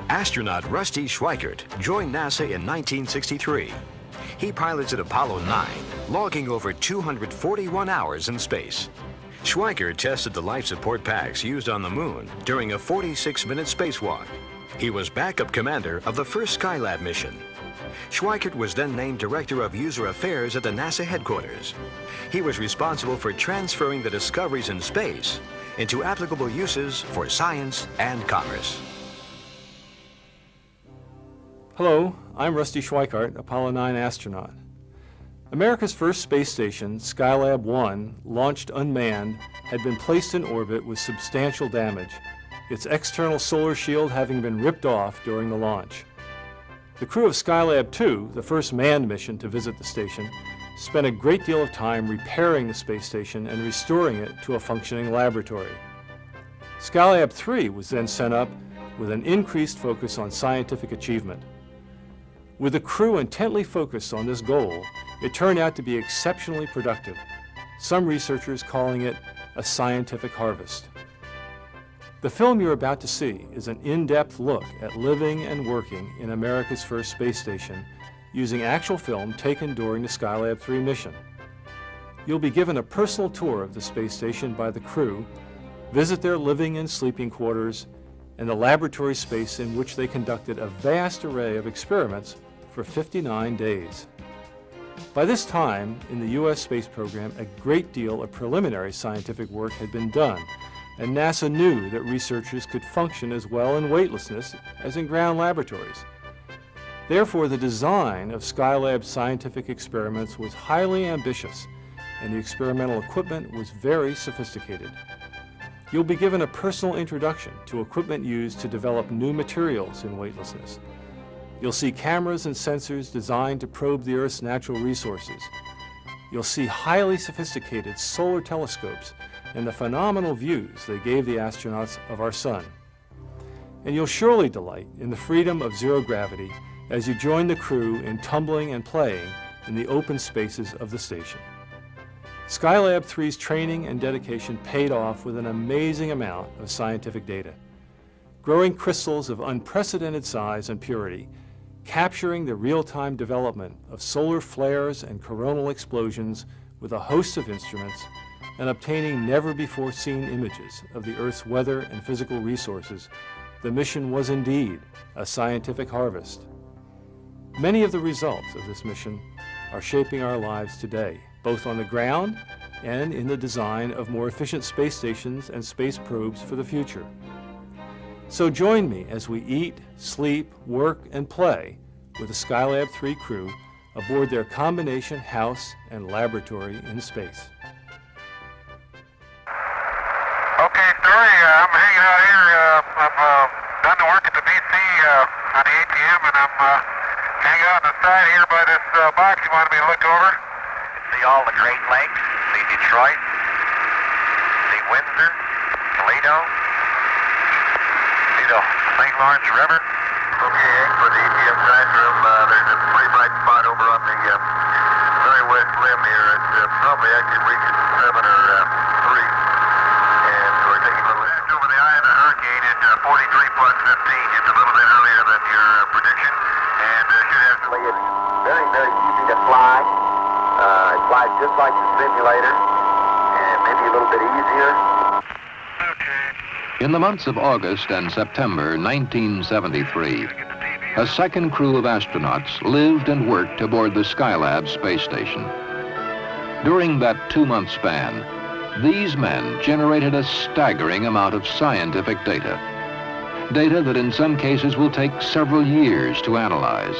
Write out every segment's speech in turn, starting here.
Astronaut Rusty Schweickart joined NASA in 1963. He piloted Apollo 9, logging over 241 hours in space. Schweickart tested the life support packs used on the moon during a 46-minute spacewalk. He was backup commander of the first Skylab mission. Schweickart was then named Director of User Affairs at the NASA headquarters. He was responsible for transferring the discoveries in space into applicable uses for science and commerce. Hello, I'm Rusty Schweickart, Apollo 9 astronaut. America's first space station, Skylab 1, launched unmanned, had been placed in orbit with substantial damage, its external solar shield having been ripped off during the launch. The crew of Skylab 2, the first manned mission to visit the station, spent a great deal of time repairing the space station and restoring it to a functioning laboratory. Skylab 3 was then sent up with an increased focus on scientific achievement. With the crew intently focused on this goal, it turned out to be exceptionally productive, some researchers calling it a scientific harvest. The film you're about to see is an in-depth look at living and working in America's first space station using actual film taken during the Skylab 3 mission. You'll be given a personal tour of the space station by the crew, visit their living and sleeping quarters, and the laboratory space in which they conducted a vast array of experiments for 59 days. By this time, in the U.S. space program, a great deal of preliminary scientific work had been done, and NASA knew that researchers could function as well in weightlessness as in ground laboratories. Therefore, the design of Skylab's scientific experiments was highly ambitious, and the experimental equipment was very sophisticated. You'll be given a personal introduction to equipment used to develop new materials in weightlessness. You'll see cameras and sensors designed to probe the Earth's natural resources. You'll see highly sophisticated solar telescopes and the phenomenal views they gave the astronauts of our sun. And you'll surely delight in the freedom of zero gravity as you join the crew in tumbling and playing in the open spaces of the station. Skylab 3's training and dedication paid off with an amazing amount of scientific data. Growing crystals of unprecedented size and purity, capturing the real-time development of solar flares and coronal explosions with a host of instruments, and obtaining never-before-seen images of the Earth's weather and physical resources, the mission was indeed a scientific harvest. Many of the results of this mission are shaping our lives today, both on the ground and in the design of more efficient space stations and space probes for the future. So join me as we eat, sleep, work, and play with the Skylab 3 crew aboard their combination house and laboratory in space. Okay, Story, I'm hanging out here. I've done the work at the BC on the ATM, and I'm hanging out on the side here by this box you wanted me to look over. See all the Great Lakes, see Detroit, see Windsor, Toledo, see the St. Lawrence River. Okay, for the ATM drive room, there's a pretty bright spot over on the very west limb here. It's probably actually reaches 7 or 3. And we're taking a look over the eye of the hurricane at 43 plus 15, just a little bit earlier than your prediction. And should have it's very, very easy to fly. It flies just like the simulator, and maybe a little bit easier. In the months of August and September 1973, a second crew of astronauts lived and worked aboard the Skylab space station. During that 2-month span, these men generated a staggering amount of scientific data. Data that in some cases will take several years to analyze,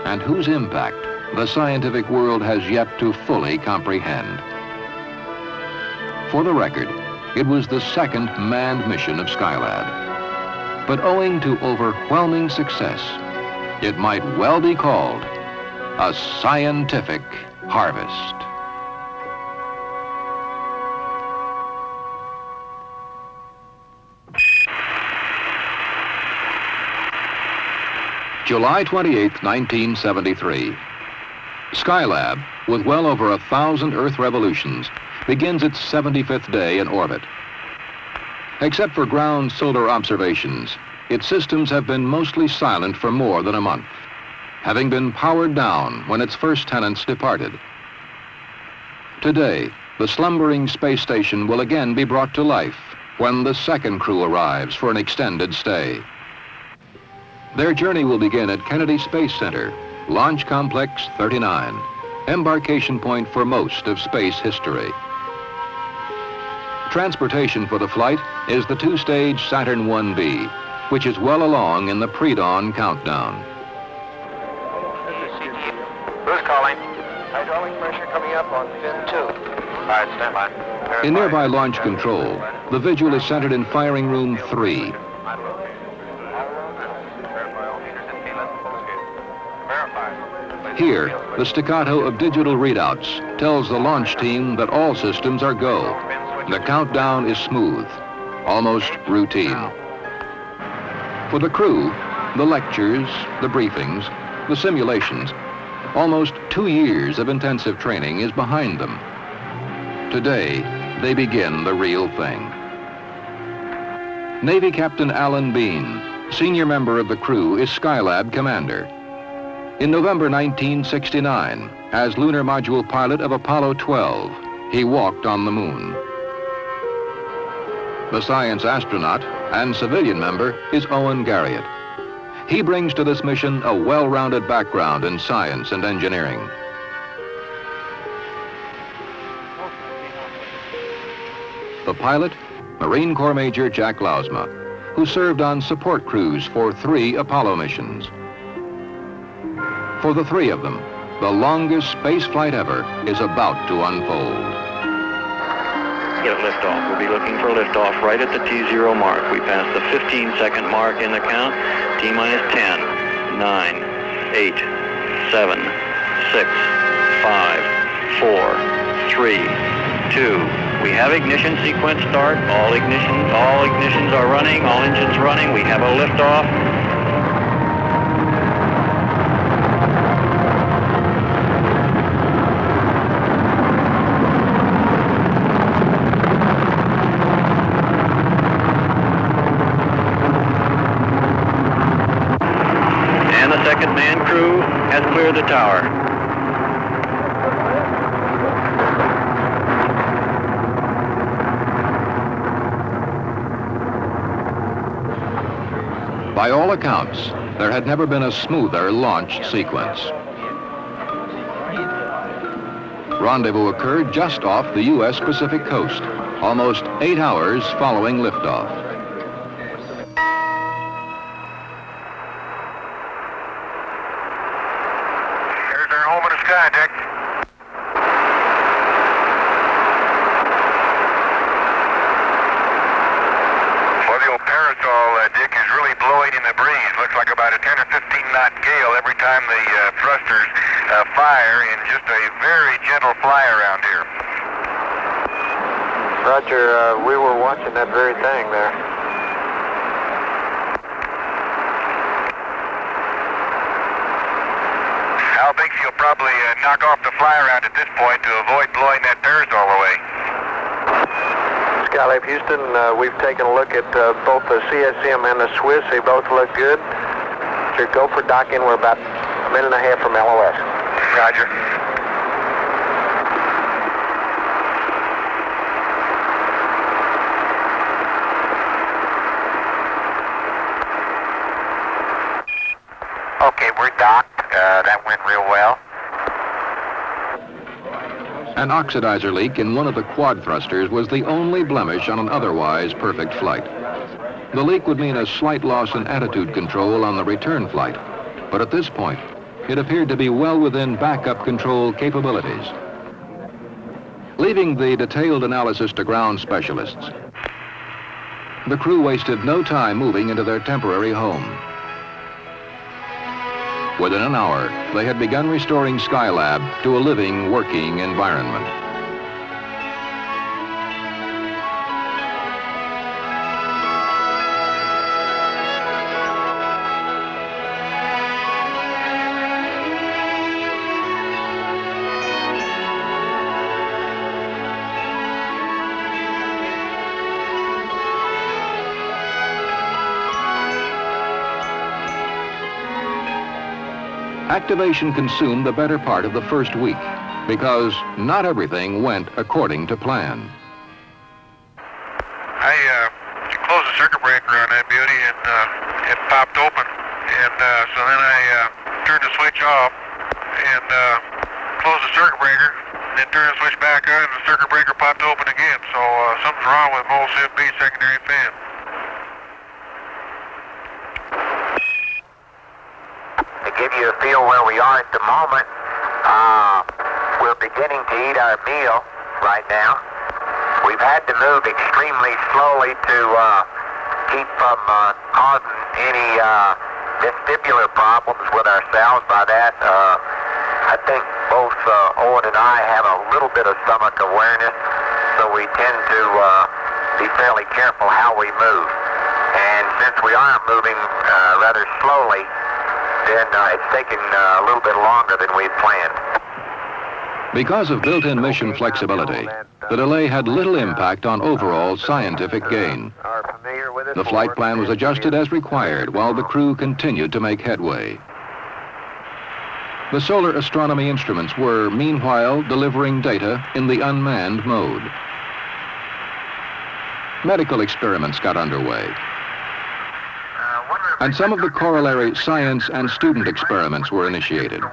and whose impact the scientific world has yet to fully comprehend. For the record, it was the second manned mission of Skylab. But owing to overwhelming success, it might well be called a scientific harvest. July 28, 1973. Skylab, with well over 1,000 Earth revolutions, begins its 75th day in orbit. Except for ground solar observations, its systems have been mostly silent for more than a month, having been powered down when its first tenants departed. Today, the slumbering space station will again be brought to life when the second crew arrives for an extended stay. Their journey will begin at Kennedy Space Center, Launch Complex 39, embarkation point for most of space history. Transportation for the flight is the two-stage Saturn 1B, which is well along in the pre-dawn countdown. Who's calling? Hydraulic pressure coming up on fin 2. All right, stand by. In nearby launch control, the vigil is centered in firing room 3. Here, the staccato of digital readouts tells the launch team that all systems are go. The countdown is smooth, almost routine. For the crew, the lectures, the briefings, the simulations, almost 2 years of intensive training is behind them. Today, they begin the real thing. Navy Captain Alan Bean, senior member of the crew, is Skylab commander. In November 1969, as lunar module pilot of Apollo 12, he walked on the moon. The science astronaut and civilian member is Owen Garriott. He brings to this mission a well-rounded background in science and engineering. The pilot, Marine Corps Major Jack Lausma, who served on support crews for 3 Apollo missions. For the 3 of them, the longest space flight ever is about to unfold. Get liftoff. We'll be looking for liftoff right at the T0 mark. We passed the 15-second mark in the count. T-minus 10, 9, 8, 7, 6, 5, 4, 3, 2. We have ignition sequence start. All ignitions are running. All engines running. We have a liftoff. Second man crew has cleared the tower. By all accounts, there had never been a smoother launch sequence. Rendezvous occurred just off the U.S. Pacific coast, almost 8 hours following liftoff. Roger, we were watching that very thing there. Al thinks he'll probably knock off the fly around at this point to avoid blowing that parasol away. Skylab Houston, we've taken a look at both the CSM and the Swiss. They both look good. So go for docking. We're about a minute and a half from LOS. Roger. Okay, we're docked. That went real well. An oxidizer leak in one of the quad thrusters was the only blemish on an otherwise perfect flight. The leak would mean a slight loss in attitude control on the return flight, but at this point, it appeared to be well within backup control capabilities. Leaving the detailed analysis to ground specialists, the crew wasted no time moving into their temporary home. Within an hour, they had begun restoring Skylab to a living, working environment. Activation consumed the better part of the first week because not everything went according to plan. I closed the circuit breaker on that beauty and it popped open. And so then I turned the switch off and closed the circuit breaker, then turned the switch back on and the circuit breaker popped open again. So something's wrong with Mole Shift B secondary fan. To give you a feel where we are at the moment, we're beginning to eat our meal right now. We've had to move extremely slowly to keep from causing any vestibular problems with ourselves. By that, I think both Owen and I have a little bit of stomach awareness, so we tend to be fairly careful how we move. And since we are moving rather slowly, then it's taken a little bit longer than we had planned. Because of built-in mission flexibility, the delay had little impact on overall scientific gain. The flight plan was adjusted as required while the crew continued to make headway. The solar astronomy instruments were, meanwhile, delivering data in the unmanned mode. Medical experiments got underway. And some of the corollary science and student experiments were initiated.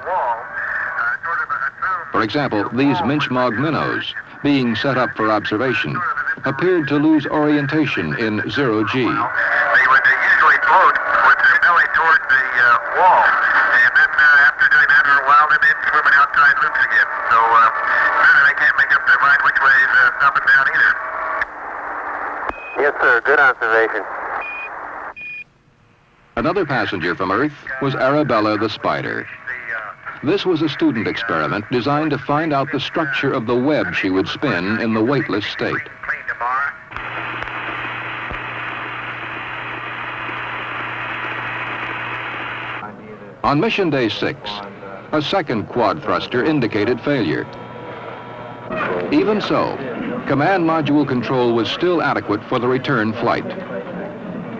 For example, these Minchmog minnows, being set up for observation, appeared to lose orientation in zero G. They would usually float with their belly toward the wall, and then after doing that for a while, then they'd swim in outside loops again. So they can't make up their mind which way is up and down either. Yes, sir. Good observation. Another passenger from Earth was Arabella the spider. This was a student experiment designed to find out the structure of the web she would spin in the weightless state. On mission day 6, a second quad thruster indicated failure. Even so, command module control was still adequate for the return flight.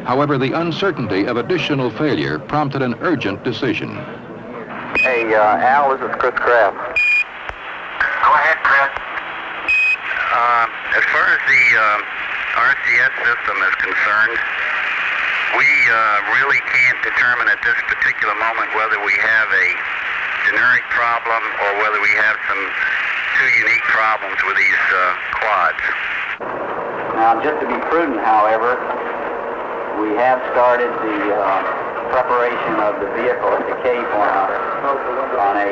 However, the uncertainty of additional failure prompted an urgent decision. Hey, Al, this is Chris Kraft. Go ahead, Chris. As far as the RCS system is concerned, we really can't determine at this particular moment whether we have a generic problem or whether we have some two unique problems with these quads. Now, just to be prudent, however, we have started the preparation of the vehicle at the Cape on a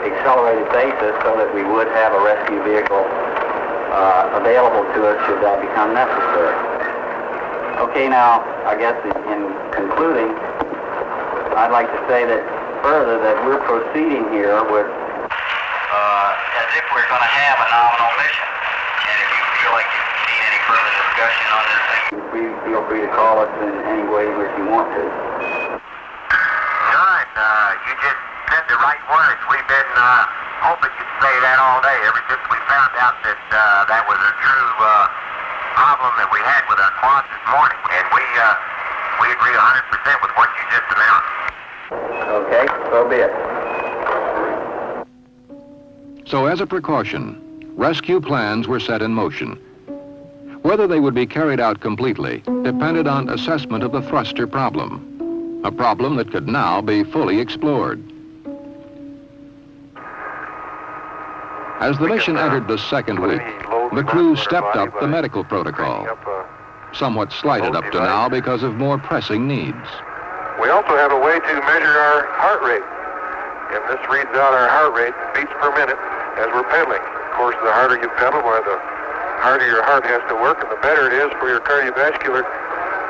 accelerated basis so that we would have a rescue vehicle available to us should that become necessary. Okay, now, I guess in concluding, I'd like to say that further that we're proceeding here with As if we're going to have a nominal mission. And if you feel like you need any further discussion on this thing, feel free to call us in any way which you want to. John, you just said the right words. We've been hoping you'd say that all day, ever since we found out that that was a true problem that we had with our quads this morning. And we agree 100% with what you just announced. Okay, so be it. So as a precaution, rescue plans were set in motion. Whether they would be carried out completely depended on assessment of the thruster problem, a problem that could now be fully explored. As the mission entered the second week, the crew stepped up the medical protocol, somewhat slighted up to now because of more pressing needs. We also have a way to measure our heart rate, and this reads out our heart rate, beats per minute, as we're pedaling. Of course, the harder you pedal, the harder your heart has to work, and the better it is for your cardiovascular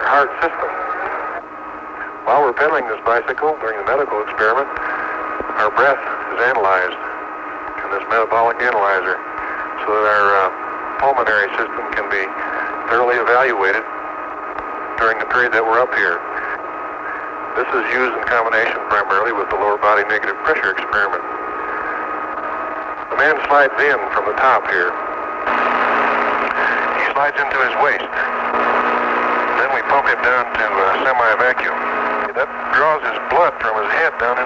heart system. While we're pedaling this bicycle during the medical experiment, our breath is analyzed in this metabolic analyzer so that our pulmonary system can be thoroughly evaluated during the period that we're up here. This is used in combination primarily with the lower body negative pressure experiment. The man slides in from the top here. He slides into his waist. Then we pump him down to semi-vacuum. That draws his blood from his head down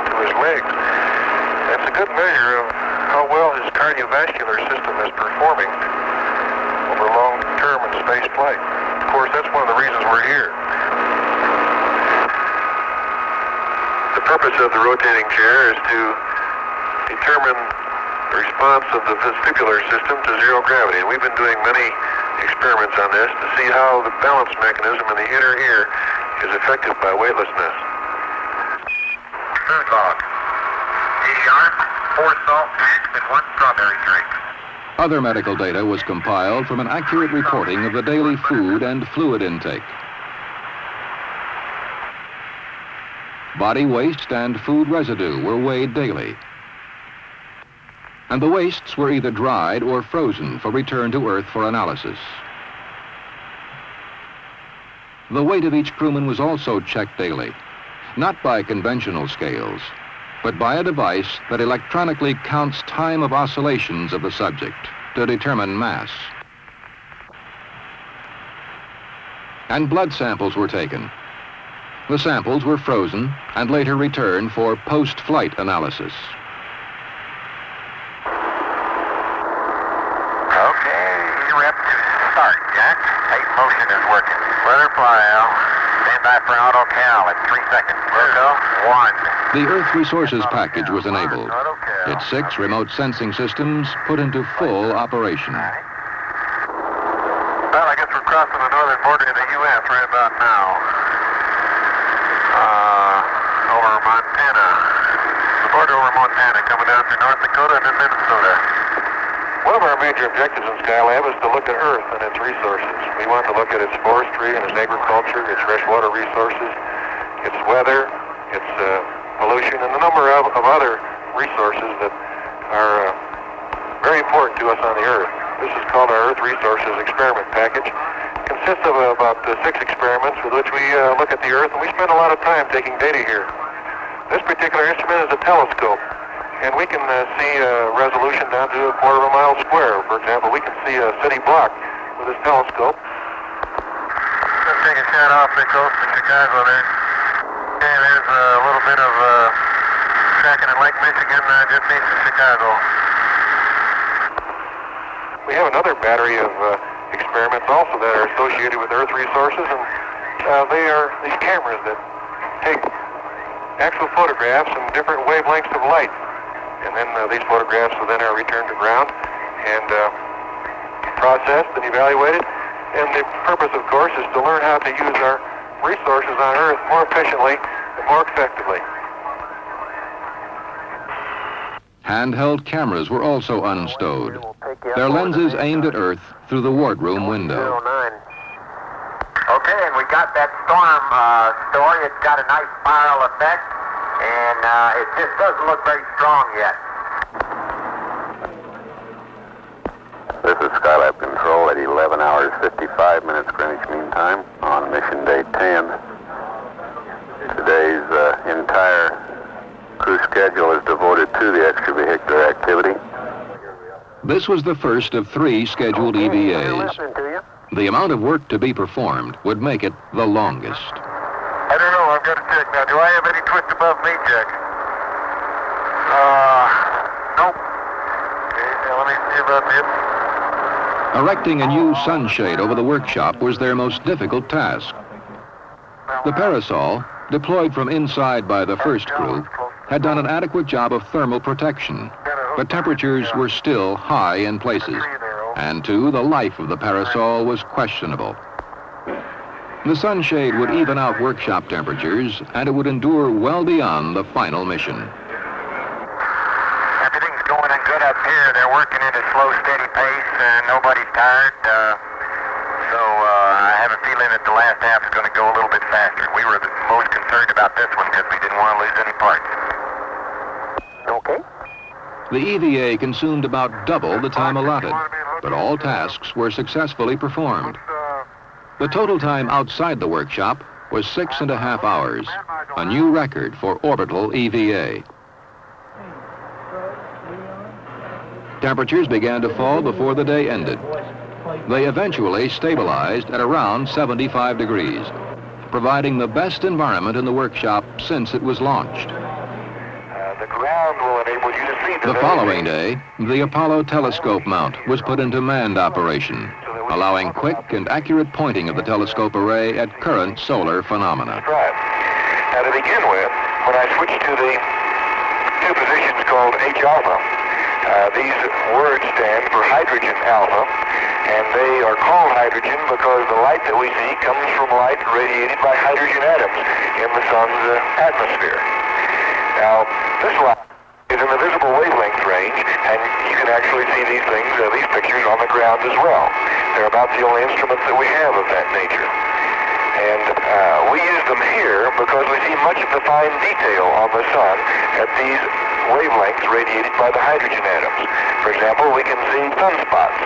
a good measure of how well his cardiovascular system is performing over long term in space flight. Of course, that's one of the reasons we're here. The purpose of the rotating chair is to determine the response of the vestibular system to zero gravity. And we've been doing many experiments on this to see how the balance mechanism in the inner ear is affected by weightlessness. Food log. 80 yards, 4 salt packs, and 1 strawberry drink. Other medical data was compiled from an accurate reporting of the daily food and fluid intake. Body waste and food residue were weighed daily. And the wastes were either dried or frozen for return to Earth for analysis. The weight of each crewman was also checked daily, not by conventional scales, but by a device that electronically counts time of oscillations of the subject to determine mass. And blood samples were taken. The samples were frozen and later returned for post-flight analysis. Okay, rep to start, Jack. Tape motion is working. Let her fly, Al. Stand by for an auto cal at 3 seconds. Auto 1. The Earth Resources package was enabled. Auto cal. Its 6 remote sensing systems put into full operation. Well, I guess we're crossing the northern border of the U.S. right about now. Over Montana. The border over Montana, coming down through North Dakota and then Minnesota. One of our major objectives in Skylab is to look at Earth and its resources. We want to look at its forestry and its agriculture, its freshwater resources, its weather, its pollution, and a number of other resources that are very important to us on the Earth. This is called our Earth Resources Experiment Package. It consists of about 6 experiments with which we look at the Earth, and we spend a lot of time taking data here. This particular instrument is a telescope, and we can see resolution down to a quarter of a mile square. For example, we can see a city block with this telescope. Let's take a shot off the coast of Chicago there. Okay, there's a little bit of tracking in Lake Michigan just east of Chicago. We have another battery of experiments also that are associated with Earth resources, and they are these cameras that take actual photographs in different wavelengths of light. And then these photographs will then are returned to ground and processed and evaluated. And the purpose, of course, is to learn how to use our resources on Earth more efficiently and more effectively. Handheld cameras were also unstowed, their lenses aimed at Earth through the wardroom window. Okay, and we got that storm story. It's got a nice spiral effect, and it just doesn't look very strong yet. This is Skylab Control at 11 hours 55 minutes Greenwich Mean Time on mission day 10. Today's entire crew schedule is devoted to the extravehicular activity. This was the first of 3 scheduled EVAs. The amount of work to be performed would make it the longest. I don't know. I've got to check now. Do I have any twist above me, Jack? Nope. Okay, now let me see about this. Erecting a new sunshade over the workshop was their most difficult task. The parasol, deployed from inside by the first crew, had done an adequate job of thermal protection, but temperatures were still high in places, and too, the life of the parasol was questionable. The sunshade would even out workshop temperatures, and it would endure well beyond the final mission. Everything's going in good up here. They're working at a slow, steady pace, and nobody's tired. So I have a feeling that the last half is going to go a little bit faster. We were the most concerned about this one because we didn't want to lose any parts. Okay. The EVA consumed about double the time allotted, but all tasks were successfully performed. The total time outside the workshop was 6.5 hours, a new record for orbital EVA. Temperatures began to fall before the day ended. They eventually stabilized at around 75 degrees, providing the best environment in the workshop since it was launched. the ground will enable you to see The following day, the Apollo telescope mount was put into manned operation, allowing quick and accurate pointing of the telescope array at current solar phenomena. Now, to begin with, when I switch to the two positions called H-alpha, these words stand for hydrogen alpha, and they are called hydrogen because the light that we see comes from light radiated by hydrogen atoms in the sun's atmosphere. Now, this light is in the visible wavelength range, and you can actually see these things, these pictures on the ground as well. They're about the only instruments that we have of that nature. And we use them here because we see much of the fine detail on the sun at these wavelengths radiated by the hydrogen atoms. For example, we can see sunspots,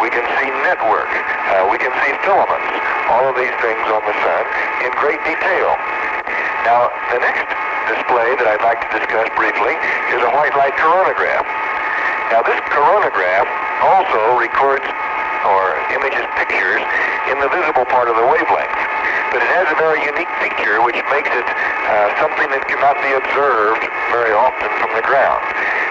we can see network, we can see filaments, all of these things on the sun in great detail. Now, the next display that I'd like to discuss briefly is a white light coronagraph. Now, this coronagraph also records or images pictures in the visible part of the wavelength. But it has a very unique feature which makes it something that cannot be observed very often from the ground.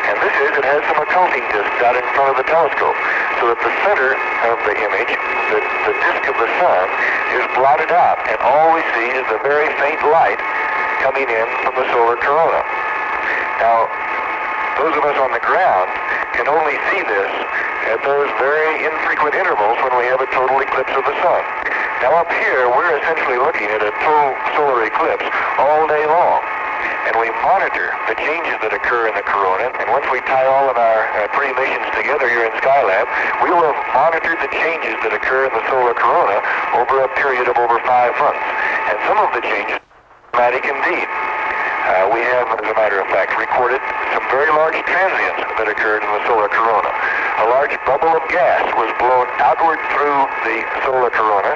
And this is, it has some occulting discs out in front of the telescope, so that the center of the image, the disk of the sun, is blotted out, and all we see is the very faint light coming in from the solar corona. Now, those of us on the ground can only see this at those very infrequent intervals when we have a total eclipse of the sun. Now up here, we're essentially looking at a total solar eclipse all day long. And we monitor the changes that occur in the corona, and once we tie all of our pre-missions together here in Skylab, we will have monitored the changes that occur in the solar corona over a period of over 5 months. And some of the changes are dramatic indeed. We have, as a matter of fact, recorded some very large transients that occurred in the solar corona. A large bubble of gas was blown outward through the solar corona.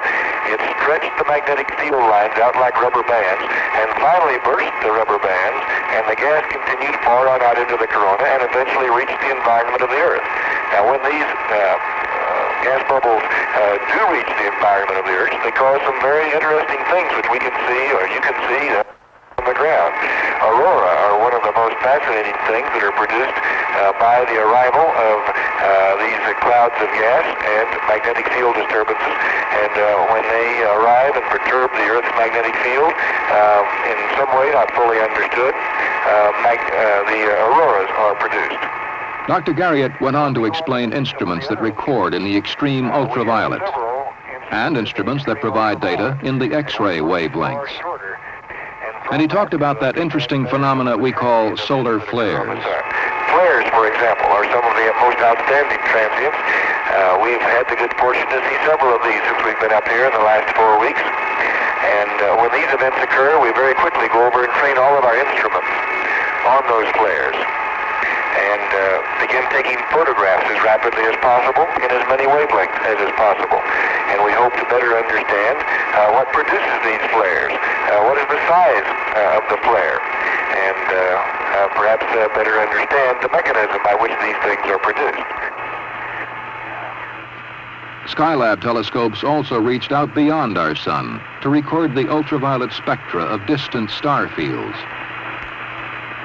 It stretched the magnetic field lines out like rubber bands and finally burst the rubber bands, and the gas continued far on out into the corona and eventually reached the environment of the Earth. Now, when these gas bubbles do reach the environment of the Earth, they cause some very interesting things which we can see, or you can see, on the ground. Aurora are one of the most fascinating things that are produced by the arrival of these clouds of gas and magnetic field disturbances. And when they arrive and perturb the Earth's magnetic field, in some way not fully understood, the auroras are produced. Dr. Garriott went on to explain instruments that record in the extreme ultraviolet and instruments that provide data in the X-ray wavelengths. And he talked about that interesting phenomena we call solar flares. Flares, for example, are some of the most outstanding transients. We've had the good fortune to see several of these since we've been up here in the last 4 weeks. And when these events occur, we very quickly go over and train all of our instruments on those flares and begin taking photographs as rapidly as possible in as many wavelengths as is possible. And we hope to better understand what produces these flares, what is the size of the flare, and perhaps better understand the mechanism by which these things are produced. Skylab telescopes also reached out beyond our sun to record the ultraviolet spectra of distant star fields.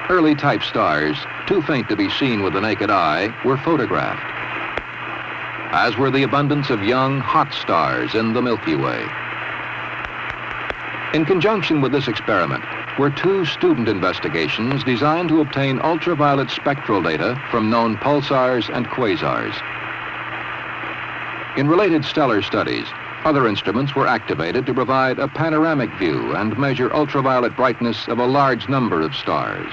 Early type stars, too faint to be seen with the naked eye, were photographed, as were the abundance of young, hot stars in the Milky Way. In conjunction with this experiment were 2 student investigations designed to obtain ultraviolet spectral data from known pulsars and quasars. In related stellar studies, other instruments were activated to provide a panoramic view and measure ultraviolet brightness of a large number of stars.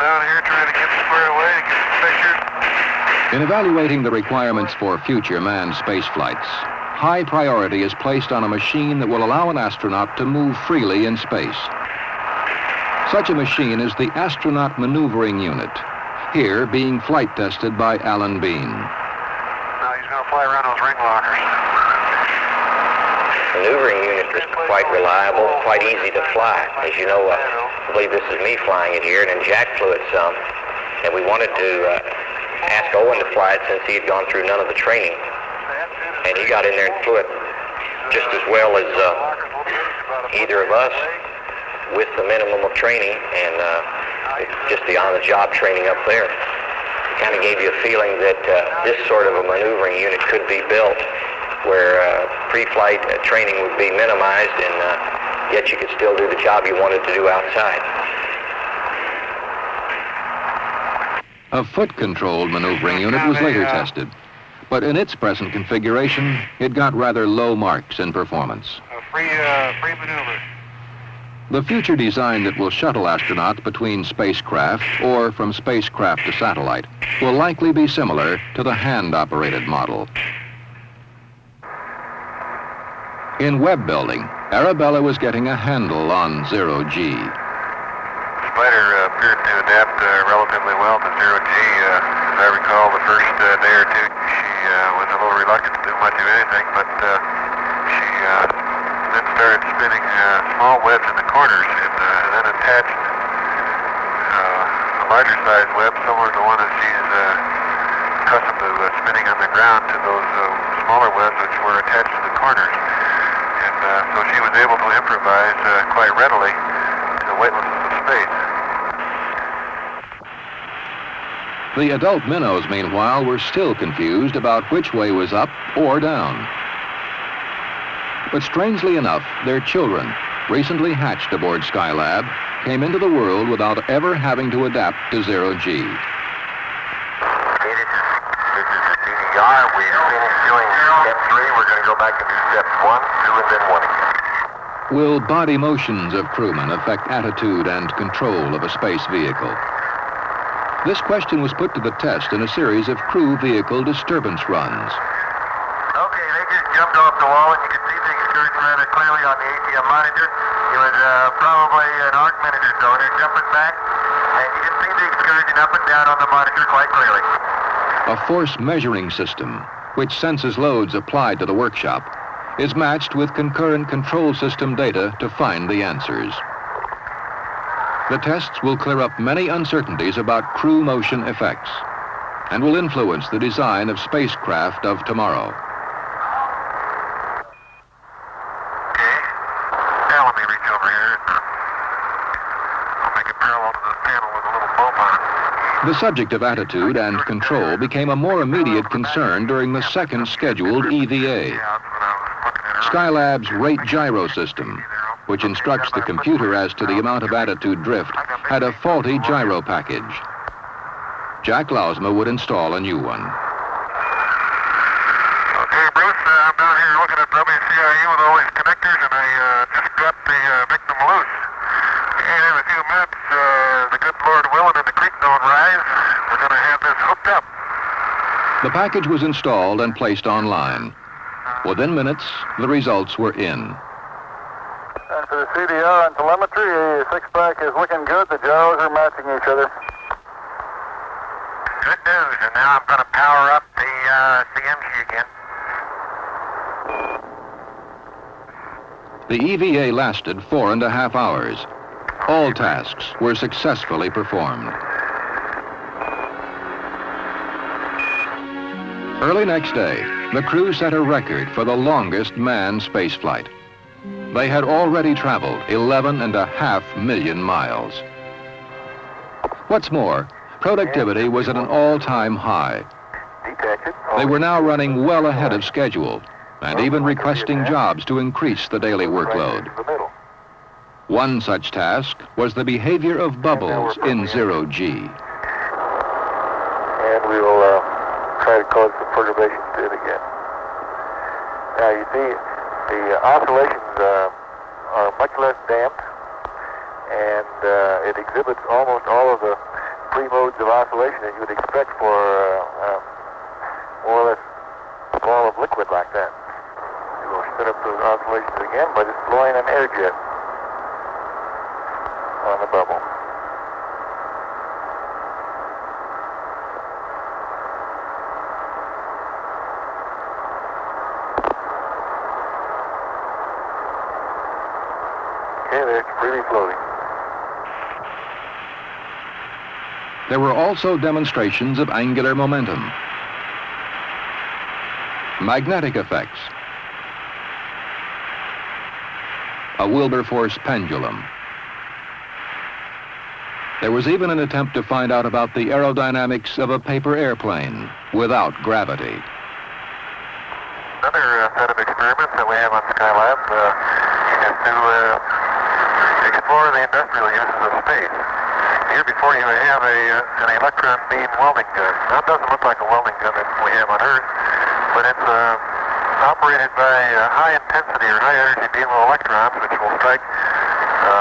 Down here trying to get squared away to get some pictures. In evaluating the requirements for future manned space flights, high priority is placed on a machine that will allow an astronaut to move freely in space. Such a machine is the Astronaut Maneuvering Unit, here being flight tested by Alan Bean. Now he's going to fly around those ring lockers. Maneuvering unit is quite reliable, quite easy to fly. As you know, I believe this is me flying it here, and then Jack flew it some, and we wanted to ask Owen to fly it since he had gone through none of the training, and he got in there and flew it just as well as either of us with the minimum of training and just the on-the-job training up there. It kind of gave you a feeling that this sort of a maneuvering unit could be built where pre-flight training would be minimized and yet you could still do the job you wanted to do outside. A foot-controlled maneuvering unit was later tested, but in its present configuration, it got rather low marks in performance. Free maneuver. The future design that will shuttle astronauts between spacecraft or from spacecraft to satellite will likely be similar to the hand-operated model. In web building, Arabella was getting a handle on zero-G. Spider appeared to adapt relatively well to zero-G. As I recall, the first day or two, she was a little reluctant to do much of anything, but she then started spinning small webs in the corners and then attached a larger size web, similar to one that she's accustomed to spinning on the ground, to those smaller webs which were attached to the corners. And so she was able to improvise quite readily in the weightlessness of space. The adult minnows, meanwhile, were still confused about which way was up or down. But strangely enough, their children, recently hatched aboard Skylab, came into the world without ever having to adapt to zero-G. Okay, this is the CDR. We finished doing step 3. We're going to go back and do steps 1, 2, and then 1 again. Will body motions of crewmen affect attitude and control of a space vehicle? This question was put to the test in a series of crew vehicle disturbance runs. Okay, they just jumped off the wall, and you can see the excursion rather clearly on the ATM monitor. It was probably an arc minute or so. They're jumping back, and you can see the excursion up and down on the monitor quite clearly. A force measuring system, which senses loads applied to the workshop, is matched with concurrent control system data to find the answers. The tests will clear up many uncertainties about crew motion effects and will influence the design of spacecraft of tomorrow. Okay. Now let me reach over here and I'll make it parallel to the panel with a little bulb on it. The subject of attitude and control became a more immediate concern during the second scheduled EVA. Skylab's rate gyro system, which instructs the computer as to the amount of attitude drift, had a faulty gyro package. Jack Lausma would install a new one. Okay, Bruce, I'm down here looking at WCIE with all these connectors, and I just got the victim loose. And in a few minutes, the good Lord willing and the creek don't rise, we're going to have this hooked up. The package was installed and placed online. Within minutes, the results were in. And for the CDR and telemetry, the six-pack is looking good. The gyros are matching each other. Good news, and now I'm going to power up the CMG again. The EVA lasted 4.5 hours. All tasks were successfully performed. Early next day, the crew set a record for the longest manned spaceflight. They had already traveled 11.5 million miles. What's more, productivity was at an all-time high. They were now running well ahead of schedule and even requesting jobs to increase the daily workload. One such task was the behavior of bubbles in zero-G. And we will try to cause some perturbations to it again. Now you see the oscillations are much less damped, and it exhibits almost all of the pre-modes of oscillation that you would expect for more or less a ball of liquid like that. We will spin up those oscillations again by just blowing an air jet on the bubble. Okay, they're freely floating. There were also demonstrations of angular momentum, magnetic effects, a Wilberforce pendulum. There was even an attempt to find out about the aerodynamics of a paper airplane without gravity. Another set of experiments that we have on Skylab is to explore the industrial uses of space. Here before you have an electron beam welding gun. Now it doesn't look like a welding gun that we have on Earth, but it's operated by high intensity or high energy beam of electrons, which will strike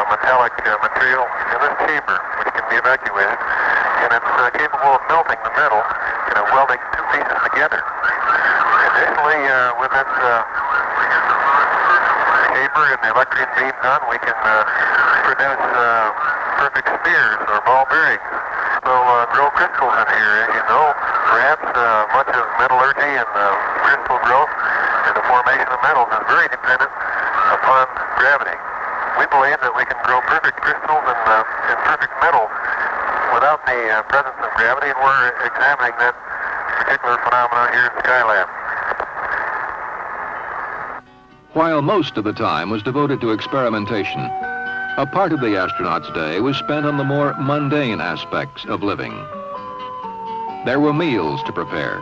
metallic material in this chamber, which can be evacuated, and it's capable of melting the metal and welding two pieces together. Additionally, with this chamber and the electron beam gun, we can produce perfect spheres or ball bearings. So grow crystals in here, as you know. Perhaps much of metallurgy and crystal growth and the formation of metals is very dependent upon gravity. We believe that we can grow perfect crystals and perfect metal without the presence of gravity, and we're examining that particular phenomenon here at Skylab. While most of the time was devoted to experimentation, a part of the astronauts' day was spent on the more mundane aspects of living. There were meals to prepare,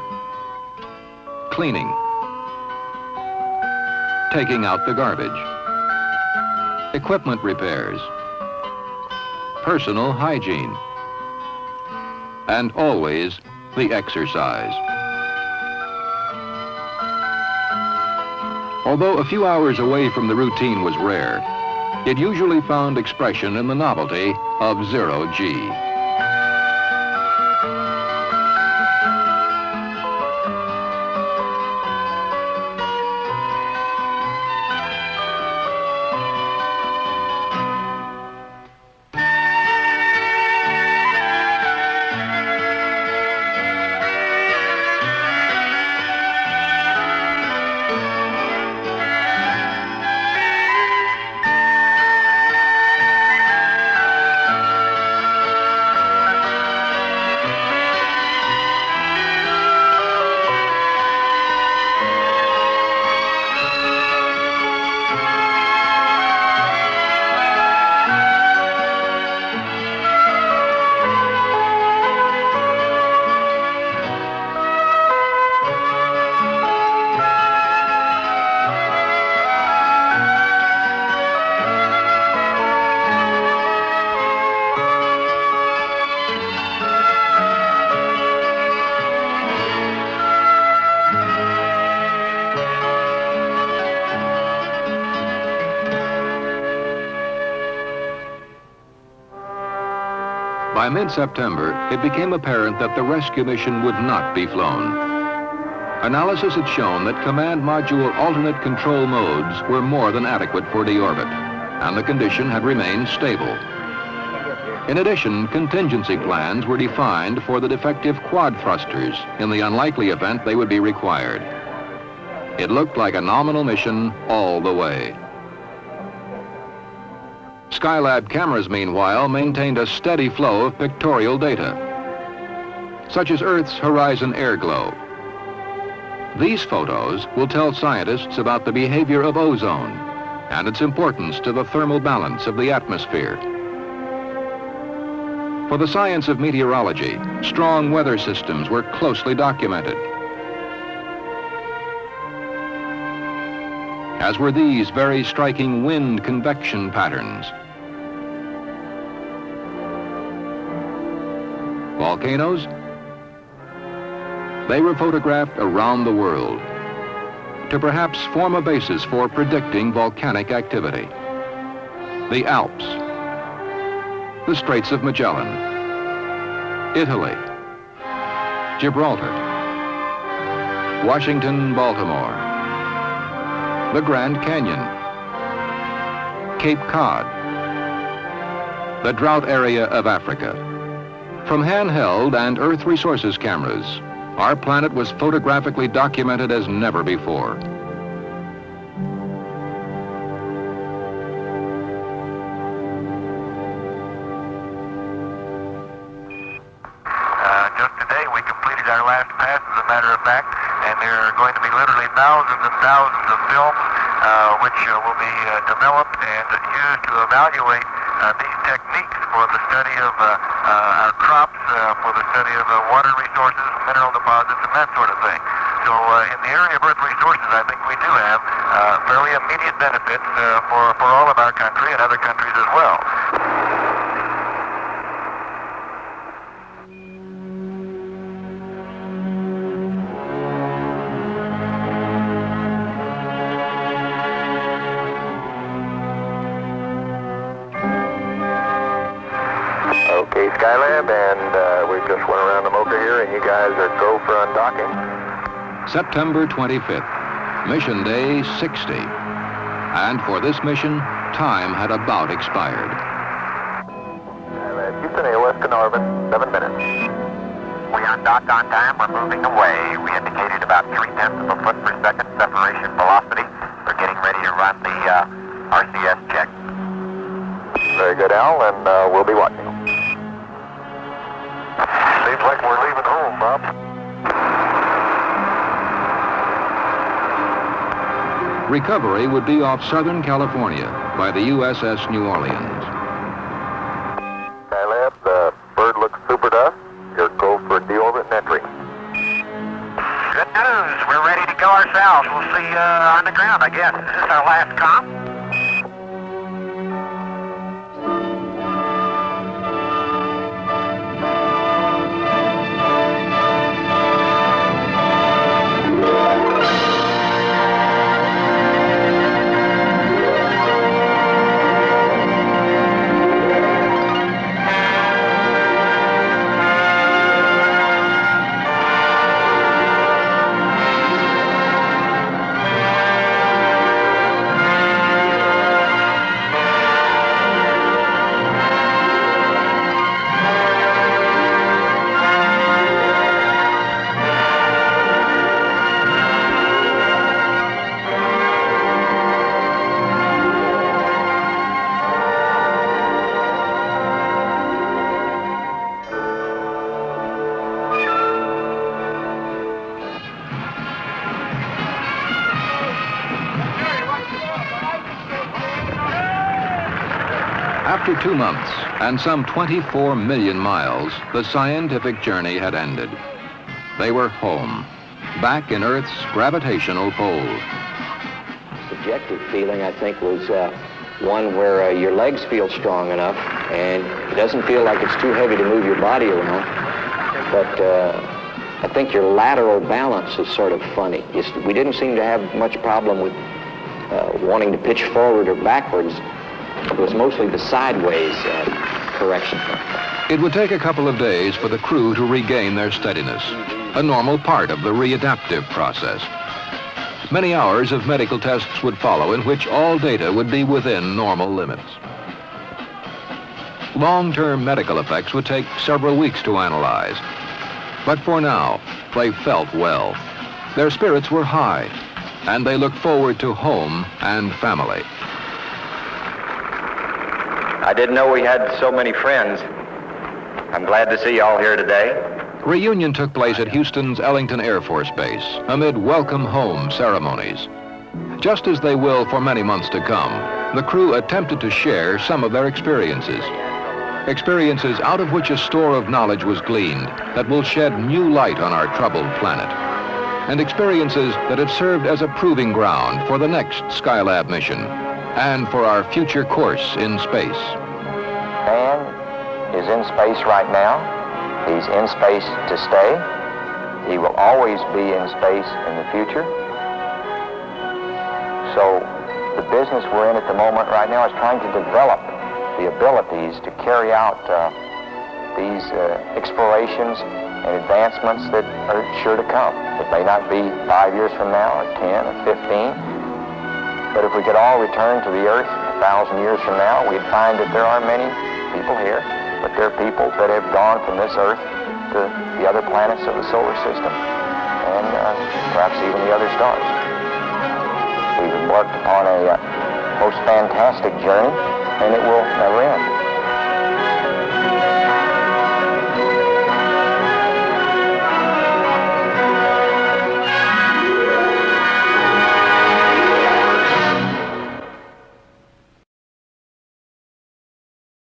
cleaning, taking out the garbage, equipment repairs, personal hygiene, and always the exercise. Although a few hours away from the routine was rare, it usually found expression in the novelty of zero-G. By mid-September, it became apparent that the rescue mission would not be flown. Analysis had shown that command module alternate control modes were more than adequate for deorbit, and the condition had remained stable. In addition, contingency plans were defined for the defective quad thrusters in the unlikely event they would be required. It looked like a nominal mission all the way. Skylab cameras, meanwhile, maintained a steady flow of pictorial data, such as Earth's horizon airglow. These photos will tell scientists about the behavior of ozone and its importance to the thermal balance of the atmosphere. For the science of meteorology, strong weather systems were closely documented, as were these very striking wind convection patterns. Volcanoes? They were photographed around the world to perhaps form a basis for predicting volcanic activity. The Alps, the Straits of Magellan, Italy, Gibraltar, Washington, Baltimore, the Grand Canyon, Cape Cod, the drought area of Africa. From handheld and Earth resources cameras, our planet was photographically documented as never before. Just today we completed our last pass, as a matter of fact, and there are going to be literally thousands and thousands of films which will be developed and used to evaluate these techniques for the study of our crops, for the study of water resources, mineral deposits, and that sort of thing. So in the area of Earth resources, I think we do have fairly immediate benefits for all of our country and other countries as well. Okay, Skylab, and we just went around the mocha here, and you guys are go for undocking. September 25th, mission day 60. And for this mission, time had about expired. Skylab, Houston, AOS Carnarvon, 7 minutes. We undocked on time. We're moving away. We indicated about 0.3 of a foot per second separation velocity. We're getting ready to run the RCS check. Very good, Al, and we'll be watching. Seems like we're leaving home, Bob. Recovery would be off Southern California by the USS New Orleans. Skylab, the bird looks super to us. Your go for deorbit and entry. Good news. We're ready to go ourselves. We'll see you on the ground, I guess. Is this our last comp? After 2 months and some 24 million miles, the scientific journey had ended. They were home, back in Earth's gravitational pull. Subjective feeling, I think, was one where your legs feel strong enough and it doesn't feel like it's too heavy to move your body around. But I think your lateral balance is sort of funny. We didn't seem to have much problem with wanting to pitch forward or backwards. It was mostly the sideways correction. It would take a couple of days for the crew to regain their steadiness, a normal part of the readaptive process. Many hours of medical tests would follow in which all data would be within normal limits. Long-term medical effects would take several weeks to analyze. But for now, they felt well. Their spirits were high, and they looked forward to home and family. I didn't know we had so many friends. I'm glad to see you all here today. Reunion took place at Houston's Ellington Air Force Base amid welcome home ceremonies. Just as they will for many months to come, the crew attempted to share some of their experiences. Experiences out of which a store of knowledge was gleaned that will shed new light on our troubled planet. And experiences that have served as a proving ground for the next Skylab mission and for our future course in space. Man is in space right now. He's in space to stay. He will always be in space in the future. So the business we're in at the moment right now is trying to develop the abilities to carry out these explorations and advancements that are sure to come. It may not be 5 years from now, or 10, or 15, but if we could all return to the Earth 1,000 years from now, we'd find that there are many people here, but there are people that have gone from this Earth to the other planets of the solar system, and perhaps even the other stars. We've embarked upon a most fantastic journey, and it will never end.